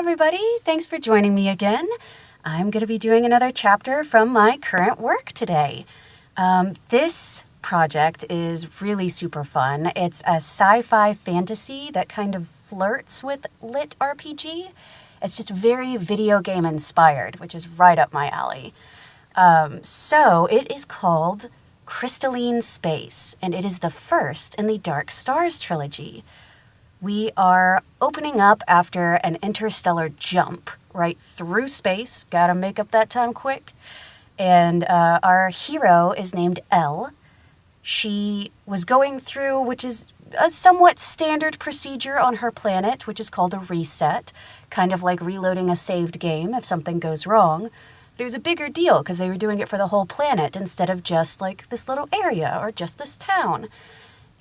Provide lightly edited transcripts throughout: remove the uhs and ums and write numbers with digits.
everybody. Thanks for joining me again. I'm going to be doing another chapter from my current work today. This project is really super fun. It's a sci-fi fantasy that kind of flirts with lit RPG. It's just very video game inspired, which is right up my alley. So it is called Crystalline Space, and it is the first in the Dark Stars trilogy. We are opening up after an interstellar jump right through space. Gotta make up that time quick. And our hero is named Elle. She was going through, which is a somewhat standard procedure on her planet, which is called a reset, kind of like reloading a saved game if something goes wrong. But it was a bigger deal because they were doing it for the whole planet instead of just like this little area or just this town.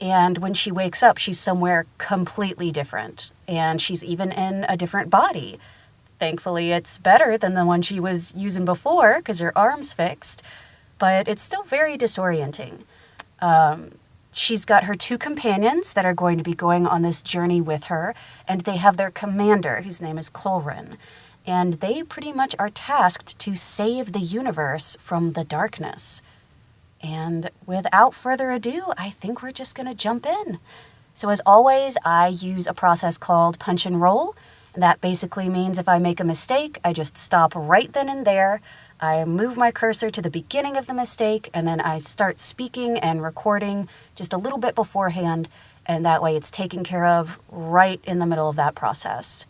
And when she wakes up, she's somewhere completely different. And she's even in a different body. Thankfully, it's better than the one she was using before because her arm's fixed. But it's still very disorienting. She's got her two companions that are going to be going on this journey with her. And they have their commander, whose name is Colrin. And they pretty much are tasked to save the universe from the darkness. And without further ado, I think we're just going to jump in. So as always, I use a process called punch and roll. And that basically means if I make a mistake, I just stop right then and there. I move my cursor to the beginning of the mistake, and then I start speaking and recording just a little bit beforehand. And that way it's taken care of right in the middle of that process.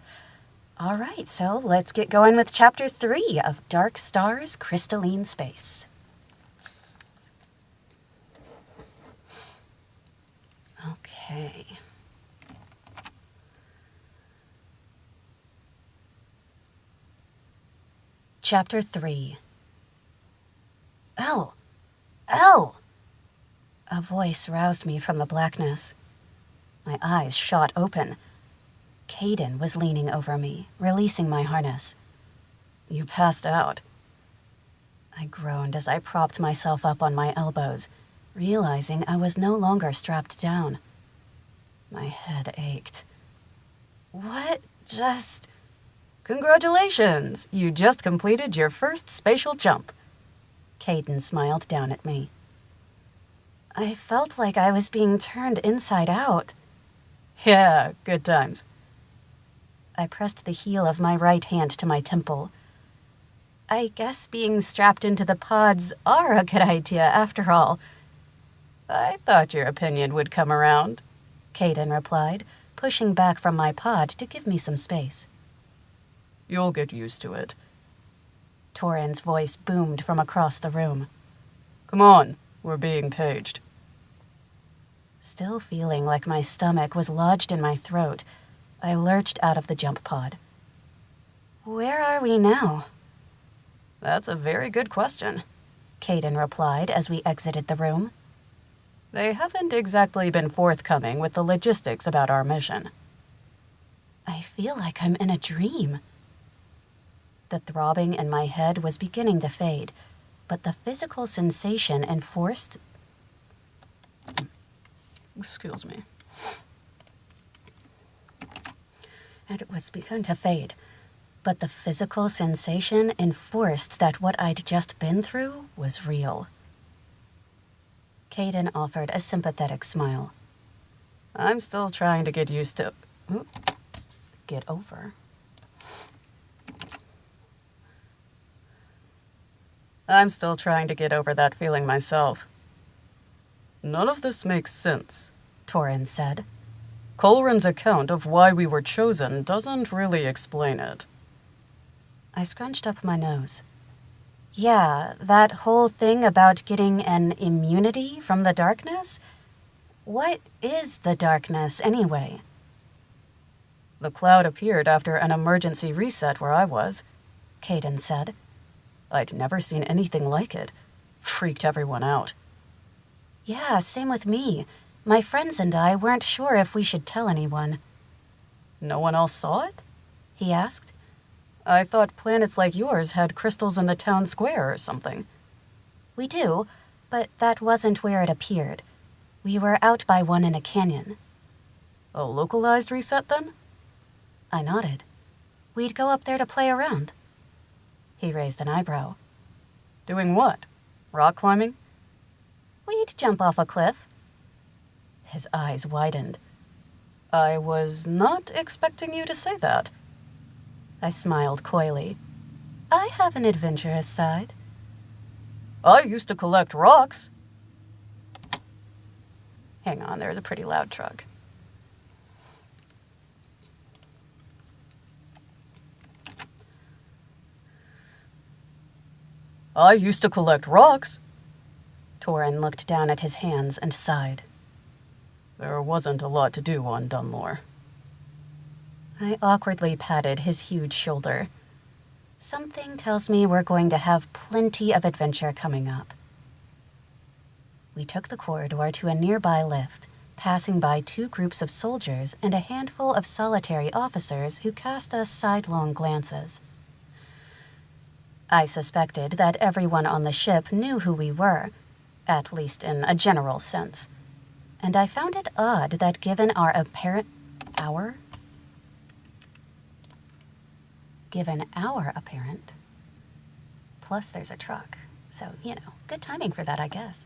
All right, so let's get going with Chapter 3 of Dark Stars Crystalline Space. Okay. Chapter 3. Elle! Elle! A voice roused me from the blackness. My eyes shot open. Caden was leaning over me, releasing my harness. You passed out. I groaned as I propped myself up on my elbows, realizing I was no longer strapped down. My head ached. What just... Congratulations! You just completed your first spatial jump. Caden smiled down at me. I felt like I was being turned inside out. Yeah, good times. I pressed the heel of my right hand to my temple. I guess being strapped into the pods are a good idea after all. I thought your opinion would come around, Caden replied, pushing back from my pod to give me some space. You'll get used to it. Torin's voice boomed from across the room. Come on, we're being paged. Still feeling like my stomach was lodged in my throat, I lurched out of the jump pod. Where are we now? That's a very good question, Caden replied as we exited the room. They haven't exactly been forthcoming with the logistics about our mission. I feel like I'm in a dream. The throbbing in my head was beginning to fade, but the physical sensation enforced... Excuse me. It was begun to fade, but the physical sensation enforced that what I'd just been through was real. Caden offered a sympathetic smile. I'm still trying to get used to... Get over. I'm still trying to get over that feeling myself. None of this makes sense, Torin said. Colrin's account of why we were chosen doesn't really explain it. I scrunched up my nose. Yeah, that whole thing about getting an immunity from the darkness? What is the darkness, anyway? The cloud appeared after an emergency reset where I was, Caden said. I'd never seen anything like it. Freaked everyone out. Yeah, same with me. My friends and I weren't sure if we should tell anyone. No one else saw it? He asked. I thought planets like yours had crystals in the town square or something. We do, but that wasn't where it appeared. We were out by one in a canyon. A localized reset, then? I nodded. we'd go up there to play around." He raised an eyebrow. "Doing what? Rock climbing?" "We'd jump off a cliff." His eyes widened. "I was not expecting you to say that." I smiled coyly. "I have an adventurous side." "I used to collect rocks." Hang on, there's a pretty loud truck. "I used to collect rocks." Torin looked down at his hands and sighed. "There wasn't a lot to do on Dunlore." I awkwardly patted his huge shoulder. "Something tells me we're going to have plenty of adventure coming up." We took the corridor to a nearby lift, passing by 2 groups of soldiers and a handful of solitary officers who cast us sidelong glances. I suspected that everyone on the ship knew who we were, at least in a general sense, and I found it odd that given our apparent plus there's a truck, so, good timing for that, I guess.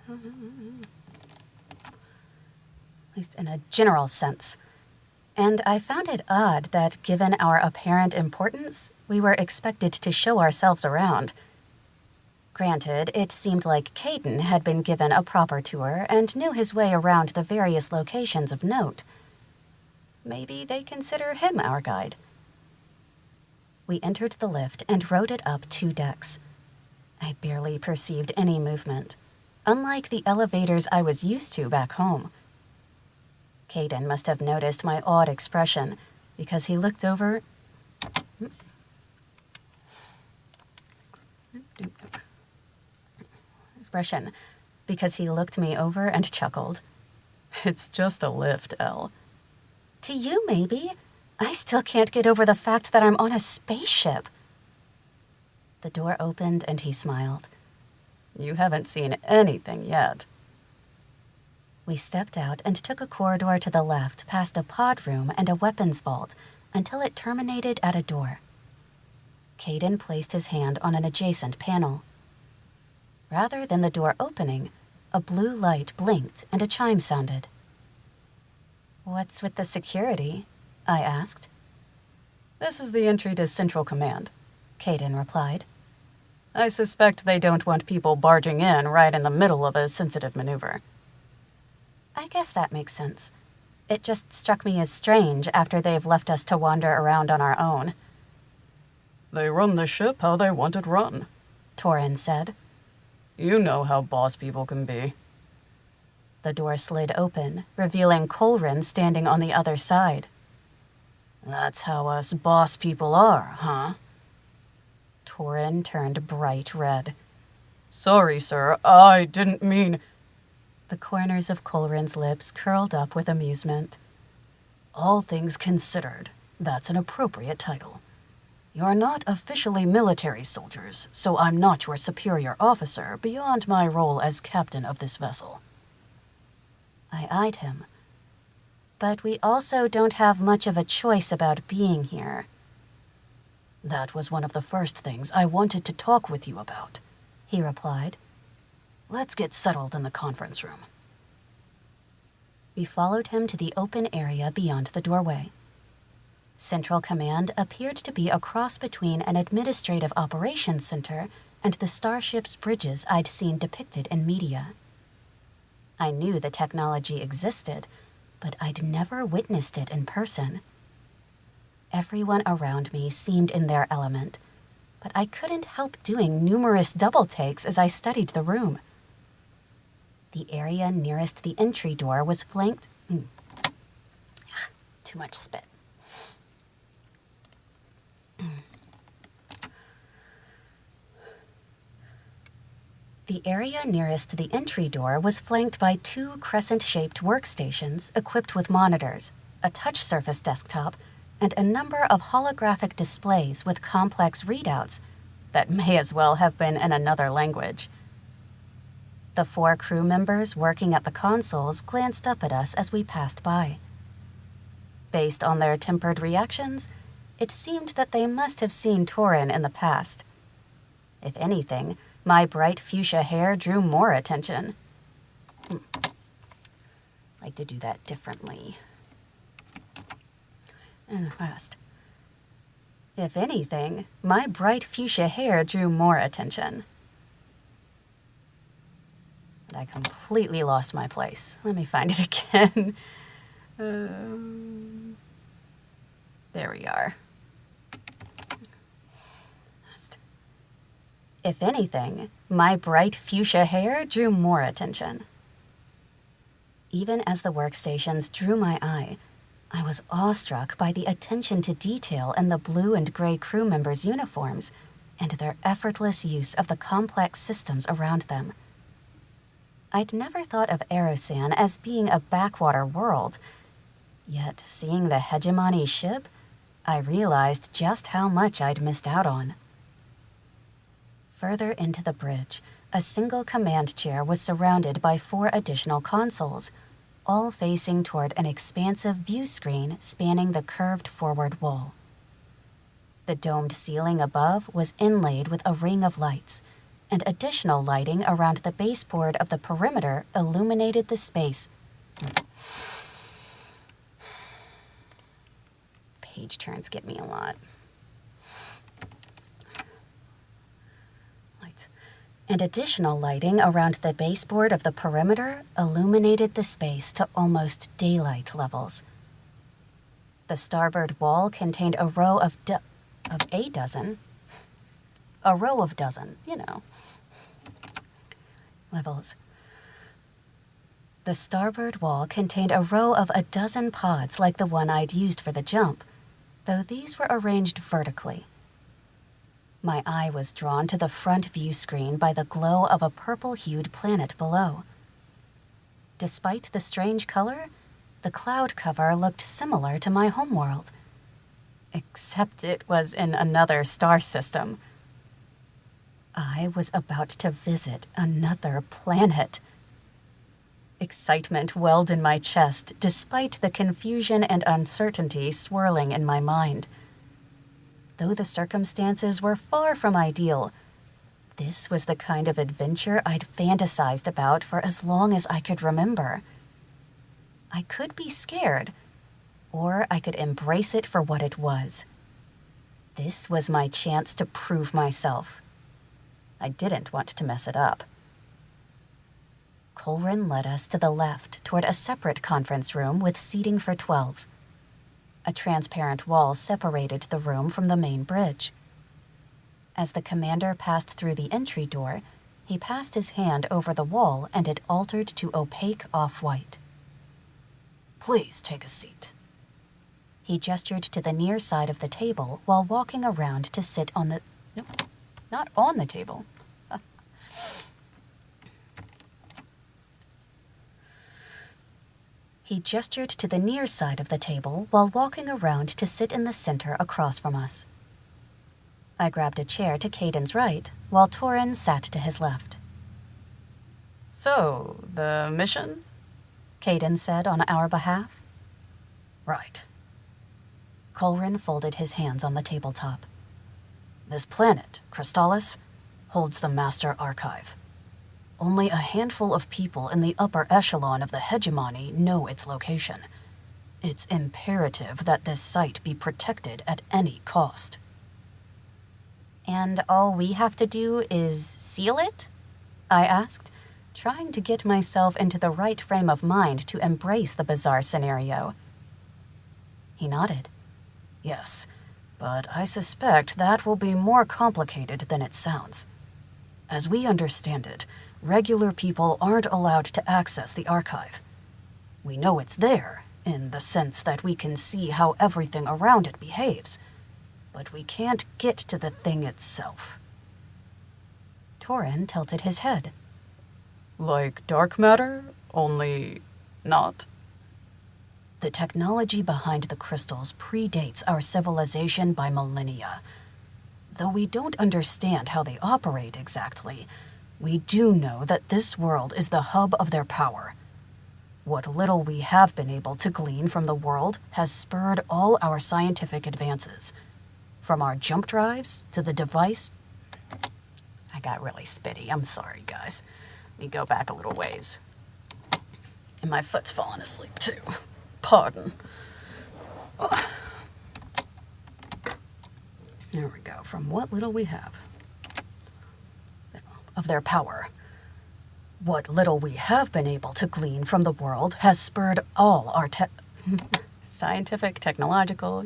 At least in a general sense. And I found it odd that given our apparent importance, we were expected to show ourselves around. Granted, it seemed like Caden had been given a proper tour and knew his way around the various locations of note. Maybe they consider him our guide. We entered the lift and rode it up 2 decks. I barely perceived any movement, unlike the elevators I was used to back home. Caden must have noticed my odd expression because he looked over... because he looked me over and chuckled. "It's just a lift, Elle." "To you, maybe. I still can't get over the fact that I'm on a spaceship." The door opened and he smiled. "You haven't seen anything yet." We stepped out and took a corridor to the left past a pod room and a weapons vault until it terminated at a door. Caden placed his hand on an adjacent panel. Rather than the door opening, a blue light blinked and a chime sounded. "What's with the security?" I asked. "This is the entry to Central Command," Caden replied. "I suspect they don't want people barging in right in the middle of a sensitive maneuver." I guess that makes sense. It just struck me as strange after they've left us to wander around on our own. "They run the ship how they want it run," Torin said. "You know how boss people can be." The door slid open, revealing Colrin standing on the other side. "That's how us boss people are, huh?" Torin turned bright red. "Sorry, sir, I didn't mean..." The corners of Colrin's lips curled up with amusement. "All things considered, that's an appropriate title. You're not officially military soldiers, so I'm not your superior officer beyond my role as captain of this vessel." I eyed him. "But we also don't have much of a choice about being here." "That was one of the first things I wanted to talk with you about," he replied. "Let's get settled in the conference room." We followed him to the open area beyond the doorway. Central Command appeared to be a cross between an administrative operations center and the starship's bridges I'd seen depicted in media. I knew the technology existed, but I'd never witnessed it in person. Everyone around me seemed in their element, but I couldn't help doing numerous double takes as I studied the room. The area nearest the entry door was flanked... Too much spit. The area nearest the entry door was flanked by 2 crescent-shaped workstations equipped with monitors, a touch surface desktop, and a number of holographic displays with complex readouts that may as well have been in another language. The 4 crew members working at the consoles glanced up at us as we passed by. Based on their tempered reactions, it seemed that they must have seen Torin in the past. If anything, my bright fuchsia hair drew more attention. Like to do that differently. And fast. If anything, my bright fuchsia hair drew more attention. And I completely lost my place. Let me find it again. There we are. If anything, my bright fuchsia hair drew more attention. Even as the workstations drew my eye, I was awestruck by the attention to detail in the blue and gray crew members' uniforms and their effortless use of the complex systems around them. I'd never thought of Erosan as being a backwater world, yet seeing the Hegemony ship, I realized just how much I'd missed out on. Further into the bridge, a single command chair was surrounded by 4 additional consoles, all facing toward an expansive view screen spanning the curved forward wall. The domed ceiling above was inlaid with a ring of lights, and additional lighting around the baseboard of the perimeter illuminated the space. Page turns get me a lot. And additional lighting around the baseboard of the perimeter illuminated the space to almost daylight levels. The starboard wall contained a row of a dozen, levels. The starboard wall contained a row of a dozen pods like the one I'd used for the jump, though these were arranged vertically. My eye was drawn to the front view screen by the glow of a purple-hued planet below. Despite the strange color, the cloud cover looked similar to my homeworld. Except it was in another star system. I was about to visit another planet. Excitement welled in my chest despite the confusion and uncertainty swirling in my mind. Though the circumstances were far from ideal, this was the kind of adventure I'd fantasized about for as long as I could remember. I could be scared, or I could embrace it for what it was. This was my chance to prove myself. I didn't want to mess it up. Colrin led us to the left toward a separate conference room with seating for 12. A transparent wall separated the room from the main bridge. As the commander passed through the entry door, he passed his hand over the wall and it altered to opaque off-white. Please take a seat. He gestured to the near side of the table while walking around to sit on the... No, not on the table. He gestured to the near side of the table while walking around to sit in the center across from us. I grabbed a chair to Caden's right, while Torin sat to his left. So, the mission? Caden said on our behalf. Right. Colrin folded his hands on the tabletop. This planet, Crystallis, holds the Master Archive. Only a handful of people in the upper echelon of the Hegemony know its location. It's imperative that this site be protected at any cost. And all we have to do is seal it? I asked, trying to get myself into the right frame of mind to embrace the bizarre scenario. He nodded. Yes, but I suspect that will be more complicated than it sounds. As we understand it, regular people aren't allowed to access the archive. We know it's there, in the sense that we can see how everything around it behaves, but we can't get to the thing itself. Torin tilted his head. Like dark matter, only not? The technology behind the crystals predates our civilization by millennia. Though we don't understand how they operate exactly, we do know that this world is the hub of their power. What little we have been able to glean from the world has spurred all our scientific advances. From our jump drives to the device... I got really spitty. I'm sorry, guys. Let me go back a little ways. And my foot's falling asleep, too. Pardon. Ugh. There we go. From what little we have of their power. What little we have been able to glean from the world has spurred all our scientific, technological,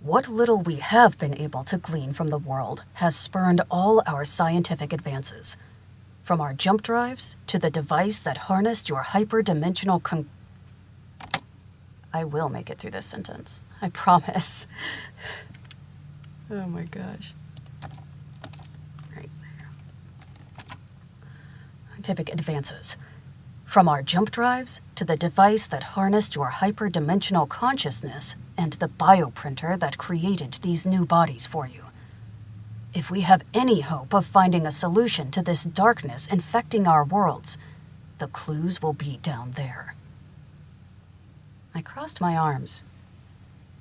What little we have been able to glean from the world has spurned all our scientific advances. From our jump drives to the device that harnessed your hyperdimensional I will make it through this sentence. I promise. Oh my gosh. Right there. Scientific advances. From our jump drives to the device that harnessed your hyperdimensional consciousness and the bioprinter that created these new bodies for you. If we have any hope of finding a solution to this darkness infecting our worlds, the clues will be down there. I crossed my arms.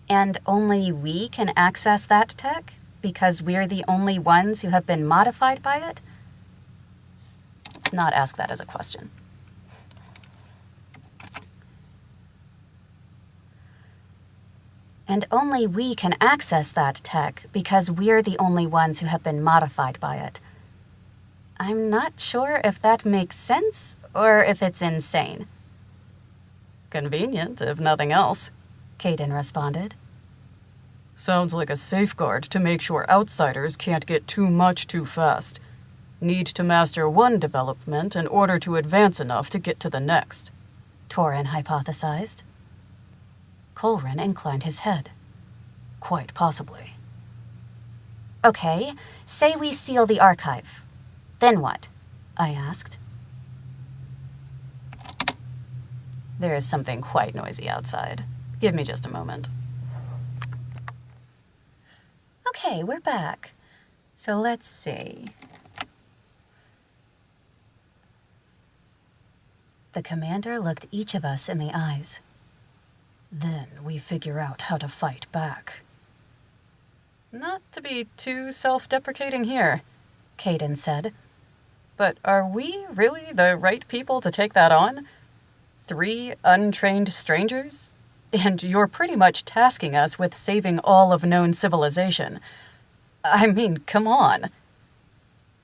And only we can access that tech because we're the only ones who have been modified by it? Let's not ask that as a question. And only we can access that tech because we're the only ones who have been modified by it. I'm not sure if that makes sense or if it's insane. Convenient, if nothing else, Caden responded. Sounds like a safeguard to make sure outsiders can't get too much too fast. Need to master one development in order to advance enough to get to the next, Torin hypothesized. Colrin inclined his head. Quite possibly. Okay, say we seal the archive. Then what? I asked. There is something quite noisy outside. Give me just a moment. Okay, we're back. So let's see. The commander looked each of us in the eyes. Then we figure out how to fight back. Not to be too self-deprecating here, Caden said. But are we really the right people to take that on? 3 untrained strangers? And you're pretty much tasking us with saving all of known civilization. I mean, come on.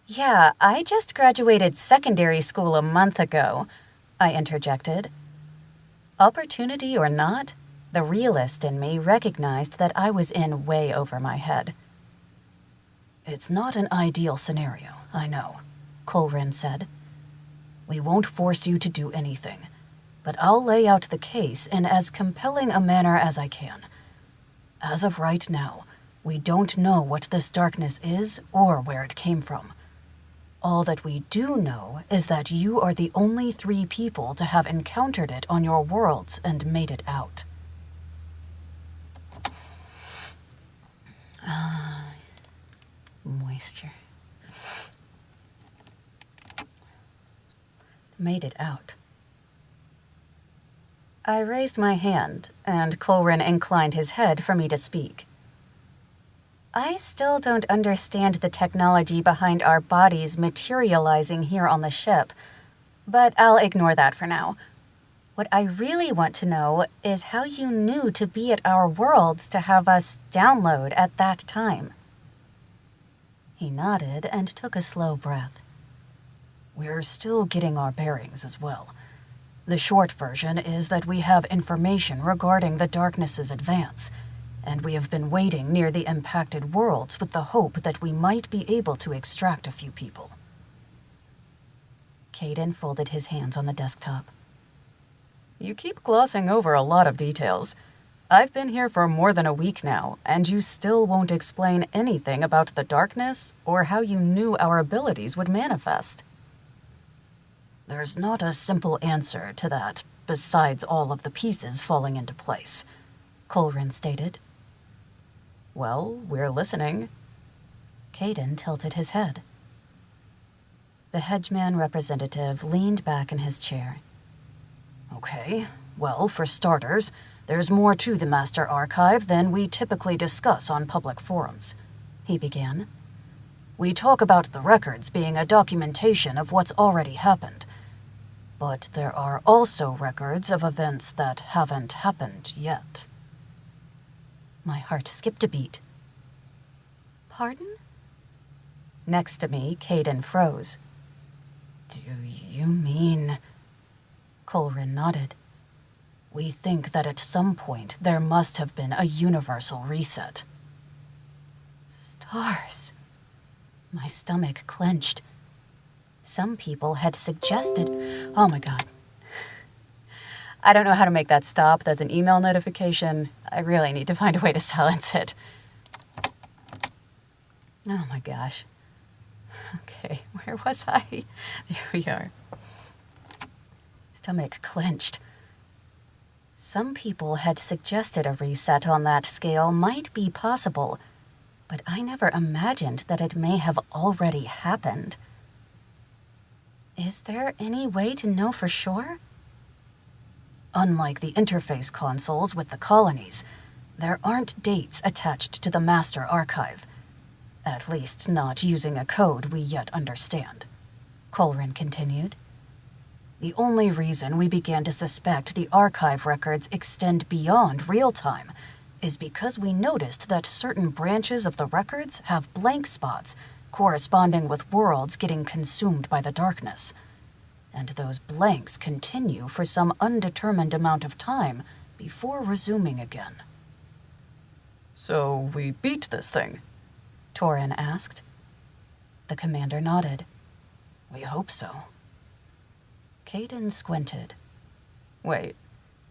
Yeah, I just graduated secondary school a month ago, I interjected. Opportunity or not, the realist in me recognized that I was in way over my head. It's not an ideal scenario, I know, Colrin said. We won't force you to do anything, but I'll lay out the case in as compelling a manner as I can. As of right now, we don't know what this darkness is or where it came from. All that we do know is that you are the only 3 people to have encountered it on your worlds and made it out. Moisture. Made it out. I raised my hand, and Colrin inclined his head for me to speak. I still don't understand the technology behind our bodies materializing here on the ship, but I'll ignore that for now. What I really want to know is how you knew to be at our worlds to have us download at that time. He nodded and took a slow breath. We're still getting our bearings as well. The short version is that we have information regarding the darkness's advance, and we have been waiting near the impacted worlds with the hope that we might be able to extract a few people. Caden folded his hands on the desktop. You keep glossing over a lot of details. I've been here for more than a week now, and you still won't explain anything about the darkness or how you knew our abilities would manifest. There's not a simple answer to that, besides all of the pieces falling into place, Colrin stated. Well, we're listening. Caden tilted his head. The Hedgeman representative leaned back in his chair. Okay, well, for starters, there's more to the Master Archive than we typically discuss on public forums, he began. We talk about the records being a documentation of what's already happened. But there are also records of events that haven't happened yet. My heart skipped a beat. Pardon? Next to me, Caden froze. Do you mean... Colrin nodded. We think that at some point there must have been a universal reset. Stars. My stomach clenched. Some people had suggested... Oh my god. I don't know how to make that stop. That's an email notification. I really need to find a way to silence it. Oh my gosh. Okay, where was I? There we are. Stomach clenched. Some people had suggested a reset on that scale might be possible, but I never imagined that it may have already happened. Is there any way to know for sure? Unlike the interface consoles with the colonies, there aren't dates attached to the Master Archive. At least not using a code we yet understand, Colrin continued. The only reason we began to suspect the archive records extend beyond real-time is because we noticed that certain branches of the records have blank spots corresponding with worlds getting consumed by the darkness. And those blanks continue for some undetermined amount of time before resuming again. So we beat this thing? Torin asked. The commander nodded. We hope so. Caden squinted. Wait,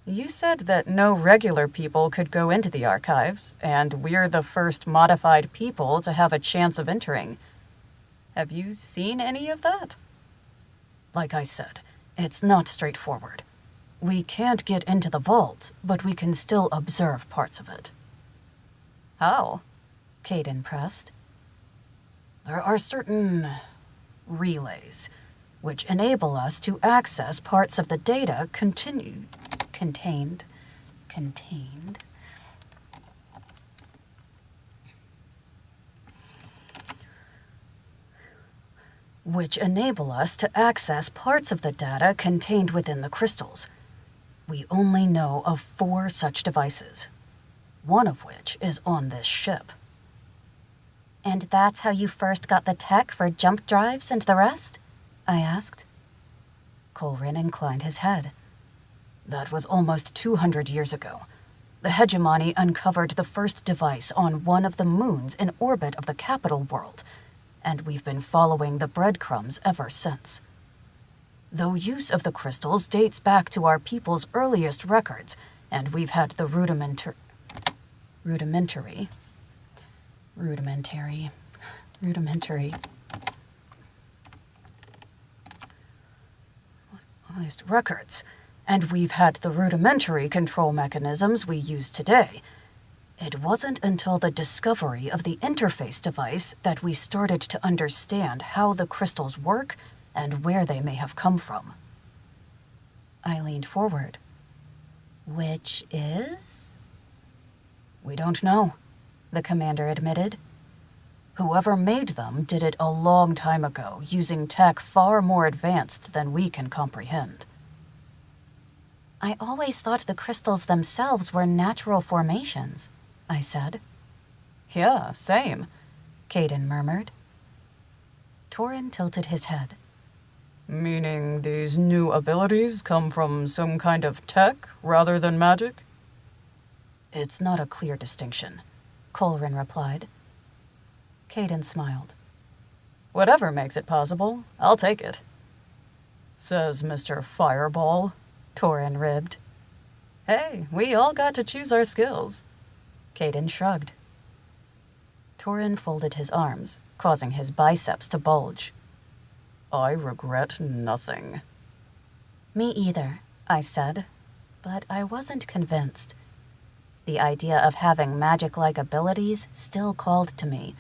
you said that no regular people could go into the archives, and we're the first modified people to have a chance of entering. Have you seen any of that? Like I said, it's not straightforward. We can't get into the vault, but we can still observe parts of it. How? Caden pressed. There are certain relays which enable us to access parts of the data contained which enable us to access parts of the data contained within the crystals. We only know of 4 such devices, one of which is on this ship. And that's how you first got the tech for jump drives and the rest? I asked. Colrin inclined his head. That was almost 200 years ago. The hegemony uncovered the first device on one of the moons in orbit of the capital world, and we've been following the breadcrumbs ever since. Though use of the crystals dates back to our people's earliest records, and we've had the rudimentary records, and we've had the rudimentary control mechanisms we use today. It wasn't until the discovery of the interface device that we started to understand how the crystals work and where they may have come from. I leaned forward. Which is? We don't know, the commander admitted. Whoever made them did it a long time ago, using tech far more advanced than we can comprehend. I always thought the crystals themselves were natural formations, I said. Yeah, same, Caden murmured. Torin tilted his head. Meaning these new abilities come from some kind of tech rather than magic? It's not a clear distinction, Colrin replied. Caden smiled. Whatever makes it possible, I'll take it. Says Mr. Fireball, Torin ribbed. Hey, we all got to choose our skills. Caden shrugged. Torin folded his arms, causing his biceps to bulge. I regret nothing. Me either, I said, but I wasn't convinced. The idea of having magic-like abilities still called to me,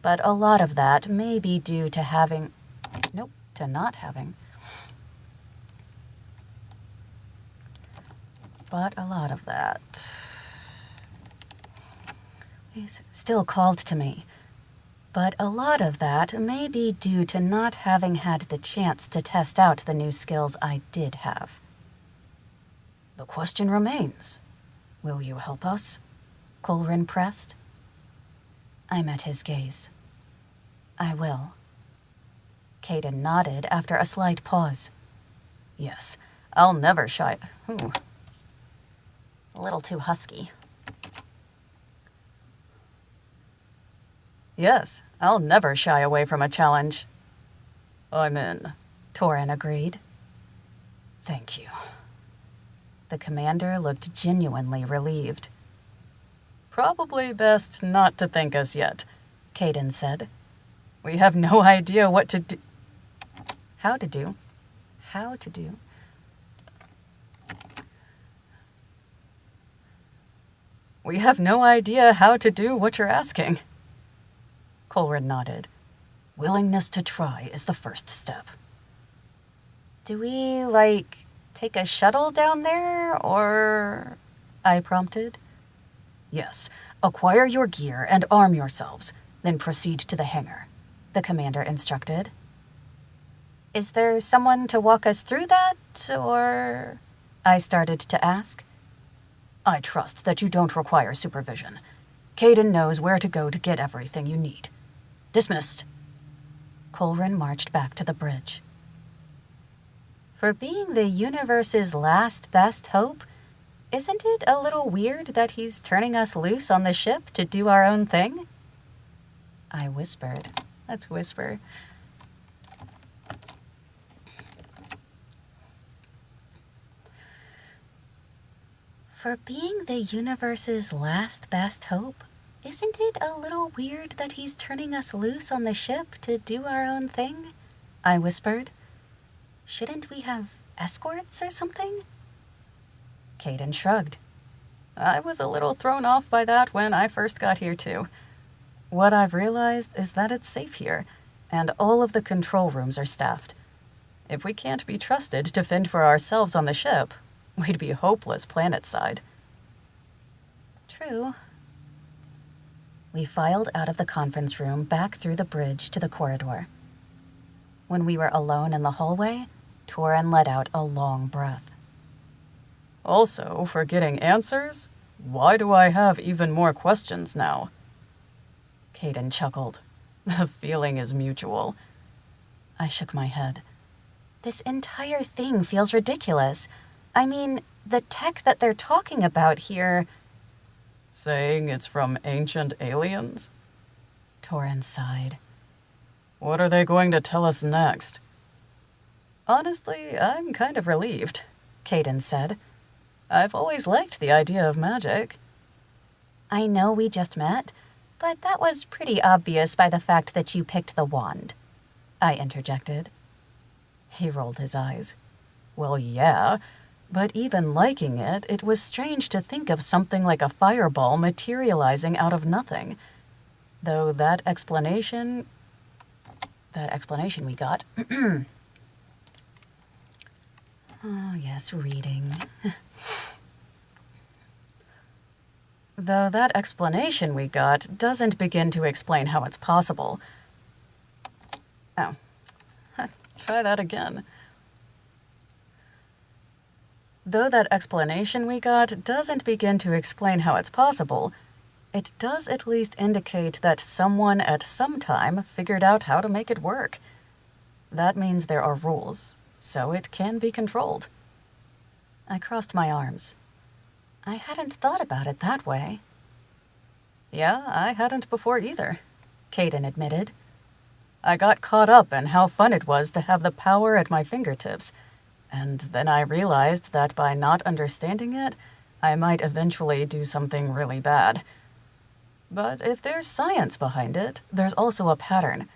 but a lot of that may be due to having... Nope, to not having. But a lot of that. He's still called to me. But a lot of that may be due to not having had the chance to test out the new skills I did have. The question remains, will you help us? Colrin pressed. I met his gaze. I will. Caden nodded after a slight pause. Yes, I'll never shy. Ooh. A little too husky. Yes, I'll never shy away from a challenge. I'm in, Torin agreed. Thank you. The commander looked genuinely relieved. Probably best not to thank us yet, Caden said. We have no idea what to do. How to do. We have no idea how to do what you're asking. Colrin nodded. Willingness to try is the first step. Do we, take a shuttle down there, or... I prompted. Yes, acquire your gear and arm yourselves, then proceed to the hangar, the commander instructed. Is there someone to walk us through that, or... I started to ask. I trust that you don't require supervision. Caden knows where to go to get everything you need. Dismissed. Colrin marched back to the bridge. For being the universe's last best hope, isn't it a little weird that he's turning us loose on the ship to do our own thing? I whispered. Let's whisper. For being the universe's last best hope, isn't it a little weird that he's turning us loose on the ship to do our own thing? I whispered. Shouldn't we have escorts or something? Caden shrugged. I was a little thrown off by that when I first got here, too. What I've realized is that it's safe here, and all of the control rooms are staffed. If we can't be trusted to fend for ourselves on the ship, we'd be hopeless planetside. True. We filed out of the conference room back through the bridge to the corridor. When we were alone in the hallway, Torin let out a long breath. Also, for getting answers, why do I have even more questions now? Caden chuckled. The feeling is mutual. I shook my head. This entire thing feels ridiculous. I mean, the tech that they're talking about here... Saying it's from ancient aliens? Torin sighed. What are they going to tell us next? Honestly, I'm kind of relieved, Caden said. I've always liked the idea of magic. I know we just met, but that was pretty obvious by the fact that you picked the wand, I interjected. He rolled his eyes. Well, yeah, but even liking it, it was strange to think of something like a fireball materializing out of nothing. Though that explanation we got... Oh, yes, reading. Though that explanation we got doesn't begin to explain how it's possible. Oh. Try that again. Though that explanation we got doesn't begin to explain how it's possible, it does at least indicate that someone at some time figured out how to make it work. That means there are rules, so it can be controlled. I crossed my arms. I hadn't thought about it that way. Yeah, I hadn't before either, Caden admitted. I got caught up in how fun it was to have the power at my fingertips, and then I realized that by not understanding it, I might eventually do something really bad. But if there's science behind it, there's also a pattern.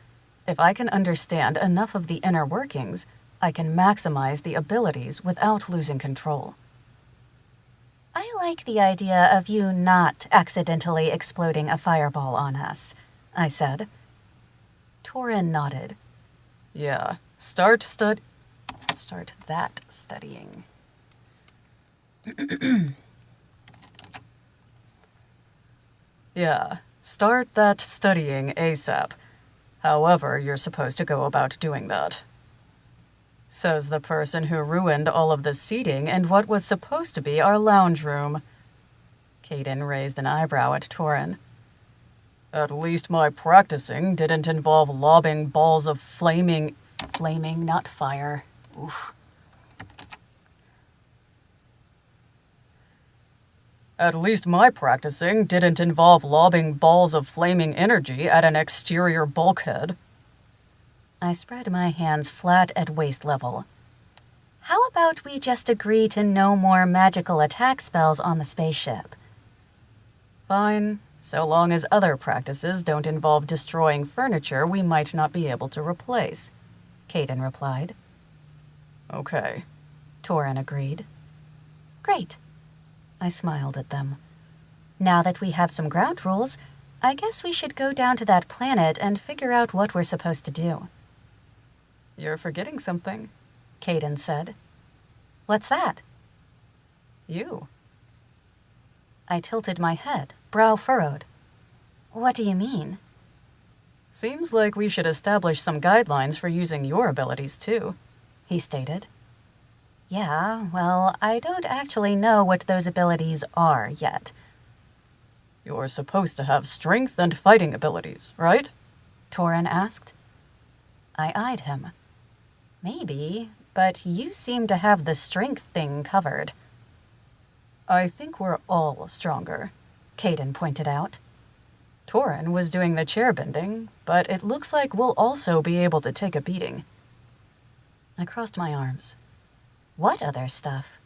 If I can understand enough of the inner workings, I can maximize the abilities without losing control. I like the idea of you not accidentally exploding a fireball on us, I said. Torin nodded. Yeah, start that studying. Yeah, start that studying ASAP. However, you're supposed to go about doing that. Says the person who ruined all of the seating in what was supposed to be our lounge room. Caden raised an eyebrow at Torin. At least my practicing didn't involve lobbing balls of flaming, not fire. Oof. At least my practicing didn't involve lobbing balls of flaming energy at an exterior bulkhead. I spread my hands flat at waist level. How about we just agree to no more magical attack spells on the spaceship? Fine, so long as other practices don't involve destroying furniture we might not be able to replace, Caden replied. Okay, Torin agreed. Great. I smiled at them. Now that we have some ground rules, I guess we should go down to that planet and figure out what we're supposed to do. You're forgetting something, Caden said. What's that? You. I tilted my head, brow furrowed. What do you mean? Seems like we should establish some guidelines for using your abilities, too, he stated. Yeah, well, I don't actually know what those abilities are yet. You're supposed to have strength and fighting abilities, right? Torin asked. I eyed him. Maybe, but you seem to have the strength thing covered. I think we're all stronger, Caden pointed out. Torin was doing the chair bending, but it looks like we'll also be able to take a beating. I crossed my arms. What other stuff?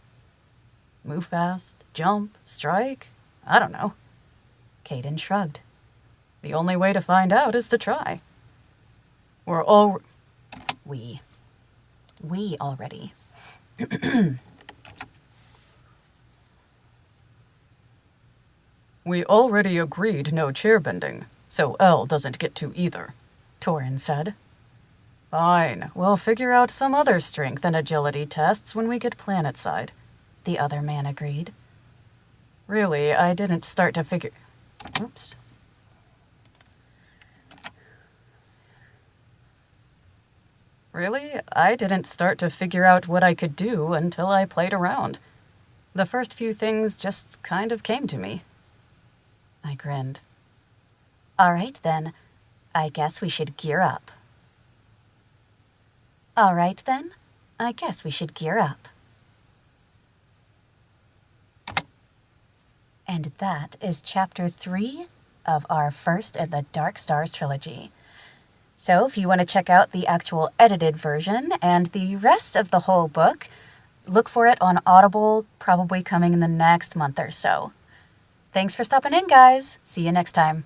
Move fast, jump, strike? I don't know. Caden shrugged. The only way to find out is to try. We're all... We already. We already agreed no chair bending, so Elle doesn't get to either, Torin said. Fine, we'll figure out some other strength and agility tests when we get planetside, the other man agreed. Really, I didn't start to figure... Oops. Really, I didn't start to figure out what I could do until I played around. The first few things just kind of came to me. I grinned. All right, then. I guess we should gear up. All right, then. I guess we should gear up. And that is Chapter 3 of our first in the Dark Stars trilogy. So if you want to check out the actual edited version and the rest of the whole book, look for it on Audible, probably coming in the next month or so. Thanks for stopping in, guys. See you next time.